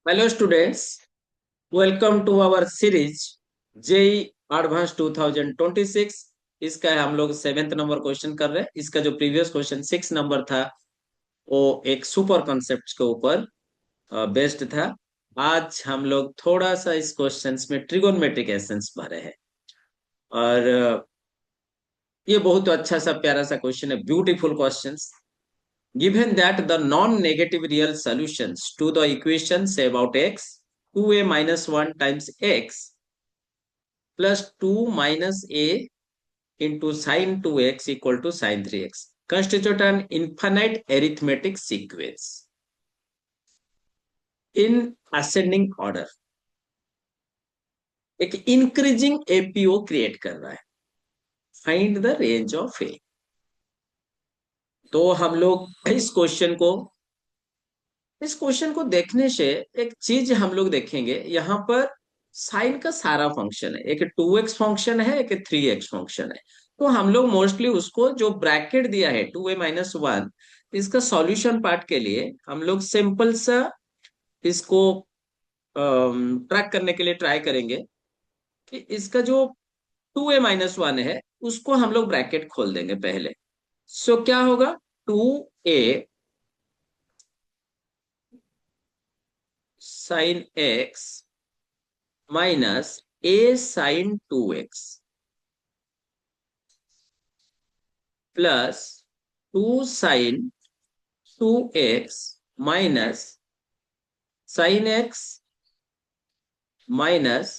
Hello students, welcome to our series JEE Advanced 2026। इसका हम लोग 7th नंबर क्वेश्चन कर रहे हैं। इसका जो प्रीवियस क्वेश्चन 6 नंबर था वो एक सुपर कॉन्सेप्ट के ऊपर बेस्ड था। आज हम लोग थोड़ा सा इस क्वेश्चंस में ट्रिगोनमेट्रिक एसेंस भरे हैं और ये बहुत अच्छा सा प्यारा सा क्वेश्चन है, beautiful questions. Given that the non-negative real solutions to the equation say about x, 2a minus 1 times x plus 2 minus a into sine 2x equal to sine 3x constitute an infinite arithmetic sequence in ascending order। एक increasing APO create कर रहा है। Find the range of ए। तो हम लोग इस question को देखने से एक चीज हम लोग देखेंगे। यहाँ पर साइन का सारा फंक्शन है, एक 2x फंक्शन है, एक 3x फंक्शन है। तो हम लोग मोस्टली उसको जो ब्रैकेट दिया है 2a-1, इसका सॉल्यूशन पार्ट के लिए हम लोग सिंपल सा इसको ट्रैक करने के लिए ट्राई करेंगे कि इसका जो 2a-1 है उसको हम लोग ब्रैकेट खोल देंगे पहले। सो क्या होगा, 2a sine x minus a sine 2x plus 2 sine 2x minus sine x minus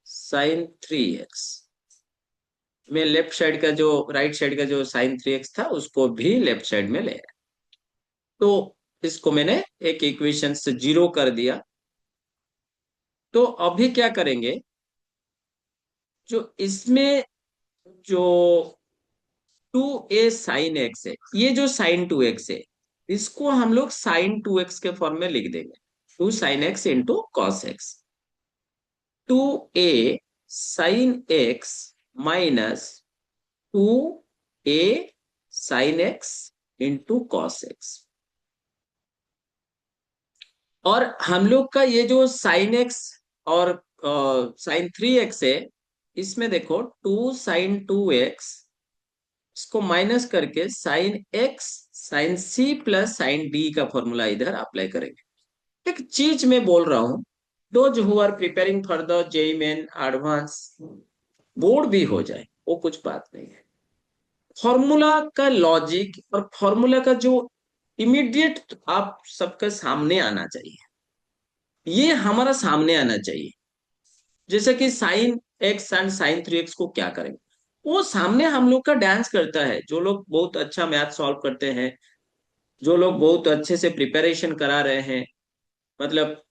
sine 3x में लेफ्ट साइड का जो राइट साइड का जो साइन 3x था उसको भी लेफ्ट साइड में ले आया। तो इसको मैंने एक इक्वेशन से जीरो कर दिया। तो अभी क्या करेंगे, जो इसमें जो 2a साइन एक्स है, ये जो साइन 2x है इसको हम लोग साइन 2x के फॉर्म में लिख देंगे। 2 sin x into cos x. 2a sine x minus 2a sine x into cos x. और हम लोग का ये जो साइन एक्स और साइन 3x है, इसमें देखो 2 sin 2x, इसको माइनस करके sine x sine C plus sine D का फॉर्मूला इधर अप्लाई करेंगे। एक चीज मैं बोल रहा हूं, those who are preparing for the JEE Main advance, board भी हो जाए वो कुछ बात नहीं है। फॉर्मूला का लॉजिक और फॉर्मूला का जो इमीडिएट आप सबके सामने आना चाहिए, ये हमारा सामने आना चाहिए। जैसे कि sine x and sign 3x को क्या करेंगे, वो सामने हम लोग का डांस करता है। जो लोग बहुत अच्छा मैथ सॉल्व करते हैं, जो लोग बहुत अच्छे से प्रिपरेशन करा रहे हैं, मतलब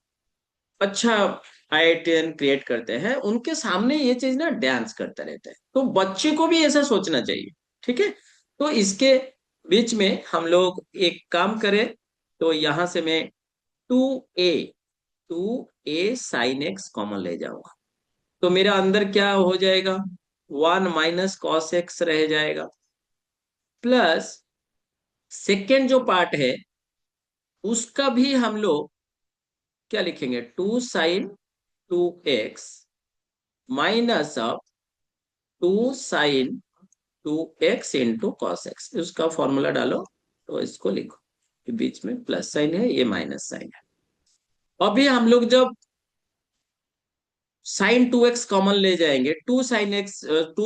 अच्छा आईआईटीएन क्रिएट करते हैं, उनके सामने ये चीज ना डांस करता रहता है। तो बच्चे को भी ऐसा सोचना चाहिए। ठीक है, तो इसके बीच में हम लोग एक काम करें। तो यहां से मैं two A two A sine x common ले जाऊंगा। तो मेरा अंदर क्या हो जाएगा, 1 - cos x रह जाएगा। प्लस सेकेंड जो पार्ट है उसका भी हम लोग क्या लिखेंगे, 2 sin 2x minus of 2 sin 2x into cos x. उसका फॉर्मूला डालो तो इसको लिखो, ये बीच में प्लस साइन है, ये माइनस साइन है। अभी हम लोग जब साइन 2x कॉमन ले जाएंगे, 2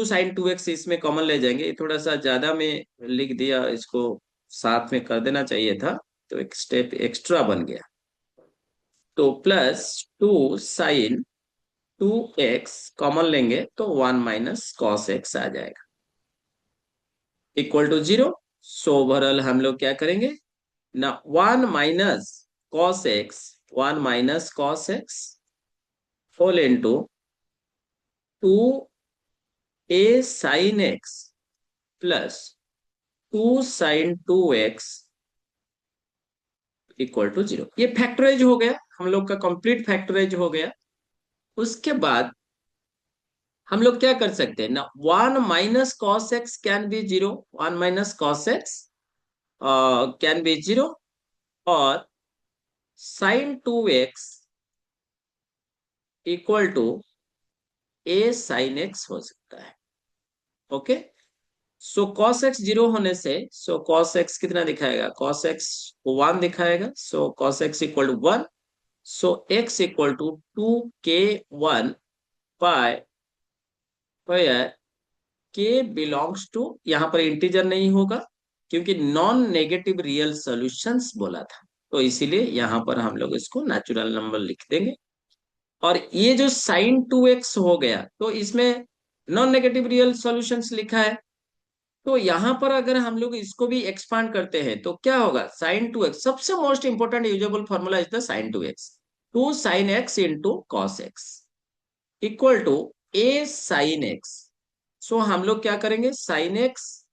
sin 2x इसमें कॉमन ले जाएंगे। ये थोड़ा सा ज्यादा में लिख दिया, इसको साथ में कर देना चाहिए था, तो एक स्टेप एक्स्ट्रा बन गया। तो प्लस 2 sin 2x कॉमन लेंगे तो 1 - cos x आ जाएगा, इक्वल टू 0। सो ओवरऑल हम लोग क्या करेंगे ना, 1 - cos x whole into 2a sin x plus 2 sin 2x equal to 0। ये फैक्टराइज हो गया, हम लोग का कंप्लीट फैक्टराइज हो गया। उसके बाद हम लोग क्या कर सकते हैं ना, 1 - cos x can be 0, 1 - cos x can be 0, और sin 2x equal to A sine x हो सकता है। Okay, so cos x zero होने से, सो कॉस एक्स कितना दिखाएगा, कॉस एक्स वन दिखाएगा, so cos x equal to one. So x equal to 2k1 pi, where K belongs to, यहां पर इंटीजर नहीं होगा क्योंकि नॉन नेगेटिव रियल सॉल्यूशंस बोला था, तो इसीलिए यहां पर हम लोग इसको नेचुरल नंबर लिख देंगे। और ये जो साइन 2x हो गया, तो इसमें नॉन नेगेटिव रियल सॉल्यूशंस लिखा है, तो यहां पर अगर हम लोग इसको भी एक्सपांड करते हैं तो क्या होगा, साइन 2x, सबसे most important usable formula is the sine 2x, 2 sin x into cos x equal to A sine x. So हम लोग क्या करेंगे, साइन एक्स,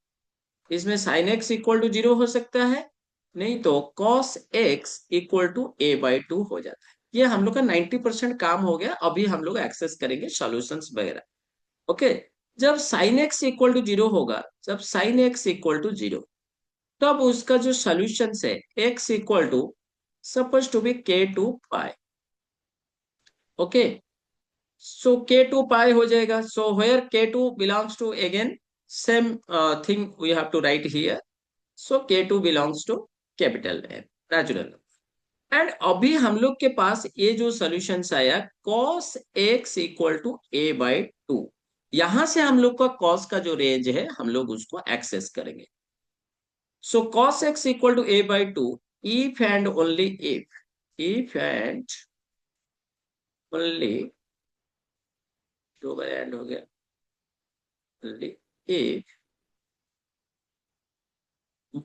इसमें sine x equal to zero हो सकता है, नहीं तो cos x equal to a/2 हो जाता है। ये हम लोग का 90% काम हो गया, अभी हम लोग एक्सेस करेंगे सॉल्यूशंस वगैरह। ओके, जब sine x equal to zero होगा, जब sine x equal to zero, तब उसका जो सॉल्यूशन है x equal to suppose to be k2 pi. Okay, so k2 pi हो जाएगा, so where k2 belongs to, again same thing we have to write here, so k2 belongs to capital N, natural. And अभी हम लोग के पास ये जो solution आया cos x equal to a/2, यहां से हम लोग का cos का जो रेंज है हम लोग उसको एक्सेस करेंगे। So cos x equal to a/2, if and only if, if and only, दो बार एंड हो गया, only if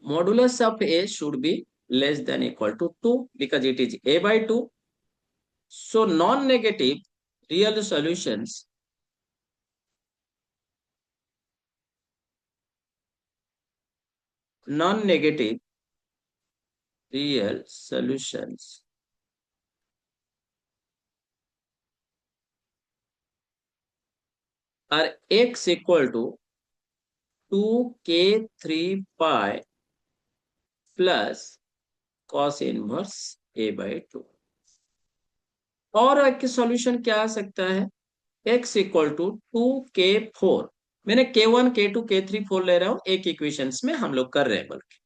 modulus of a should be less than equal to 2 because it is a/2. So non-negative real solutions, non-negative real solutions are x equal to 2k3 pi plus cos inverse a/2। और एक solution क्या आ सकता है, x equal to 2k4, मैंने k1 k2 k3 4 ले रहा हूं, एक इक्वेशंस में हम लोग कर रहे हैं बल्कि,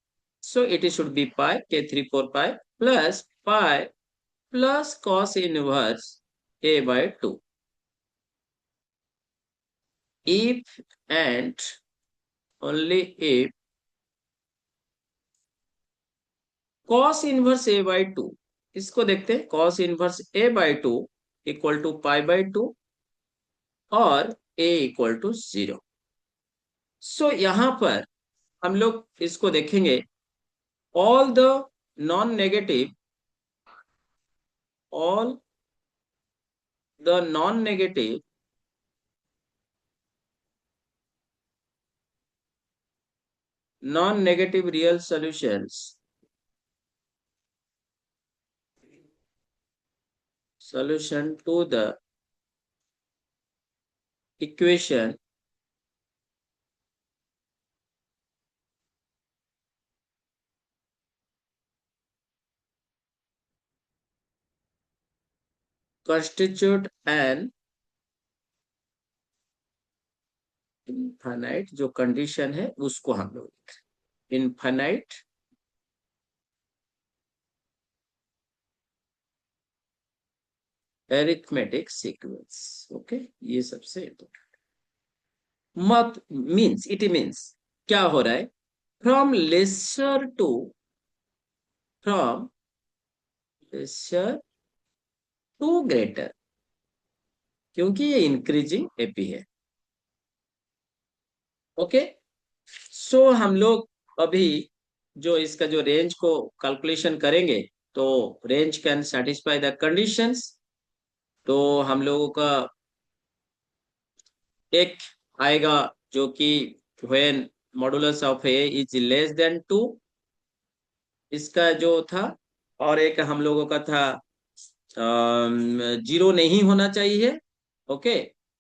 so it should be pi k3 4 pi plus cos inverse a/2 if and only if cos inverse a/2, इसको देखते हैं, cos inverse a/2 equal to pi/2 और a इक्वल टू 0। सो यहां पर हम लोग इसको देखेंगे, all the non-negative, all the non-negative non-negative real solutions, solution to the equation constitute an infinite, जो कंडीशन है उसको हम लोग इनफाइनाइट एरिथमेटिक सीक्वेंस। ओके, ये सबसे इम्पोर्टेंट मत मीन्स, इट मीन्स क्या हो रहा है, from lesser to, from lesser to greater, क्योंकि ये इंक्रीजिंग एपी है। ओके, सो हम लोग अभी जो इसका जो रेंज को कैलकुलेशन करेंगे, तो range can satisfy the conditions, तो हम लोगों का एक आएगा जो कि when modulus of A is less than 2, इसका जो था, और एक हम लोगों का था जीरो नहीं होना चाहिए। Okay,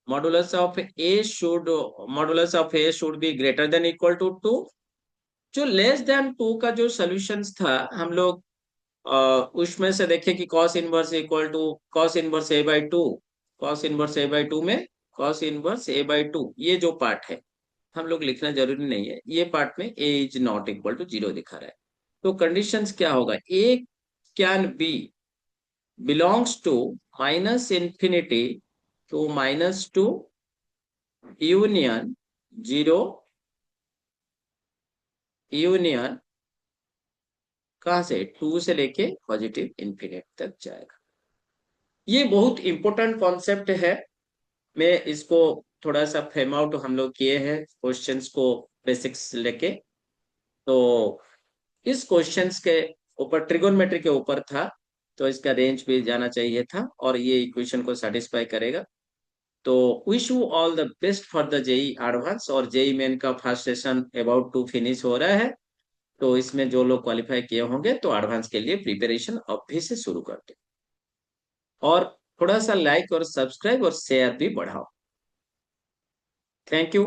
modulus of A should, modulus of A should be greater than equal to 2। जो लेस देन 2 का जो सॉल्यूशंस था हम लोग, अ, उसमें से देखें कि cos inverse A by two, 2 का जो सॉल्यूशंस था हम लोग, उसमें से देखें कि cos inverse A by two, 2 का जो सॉल्यूशंस था हम लोग, उसमें से देखें कि cos inverse A by two, 2 का जो सॉल्यूशंस था हम लोग, cos inverse A by two cos inverse A/2 में कॉस इनवर्स A/2 ये जो पार्ट है हम लोग लिखना जरूरी नहीं है, ये पार्ट में A is not equal to 0 दिखा रहा है। तो कंडीशंस क्या होगा, A can be belongs to minus infinity to -2 union 0 union कहाँ से 2 से लेके पॉजिटिव इंफिनिटी तक जाएगा। ये बहुत इंपॉर्टेंट कॉन्सेप्ट है। मैं इसको थोड़ा सा फ्रेम आउट हम लोग किए हैं क्वेश्चंस को बेसिक्स लेके। तो इस क्वेश्चंस के ऊपर ट्रिगोनोमेट्री के ऊपर था, तो इसका रेंज भी जाना चाहिए था और ये इक्वेशन को सेटिस्फाई करेगा। तो wish you all the best for the JEE advance, और जेई मेन का first session about to finish हो रहा है। तो इसमें जो लोग क्वालिफाई किए होंगे तो एडवांस के लिए प्रिपरेशन अभी से शुरू कर दो, और थोड़ा सा लाइक और सब्सक्राइब और शेयर भी बढ़ाओ। Thank you.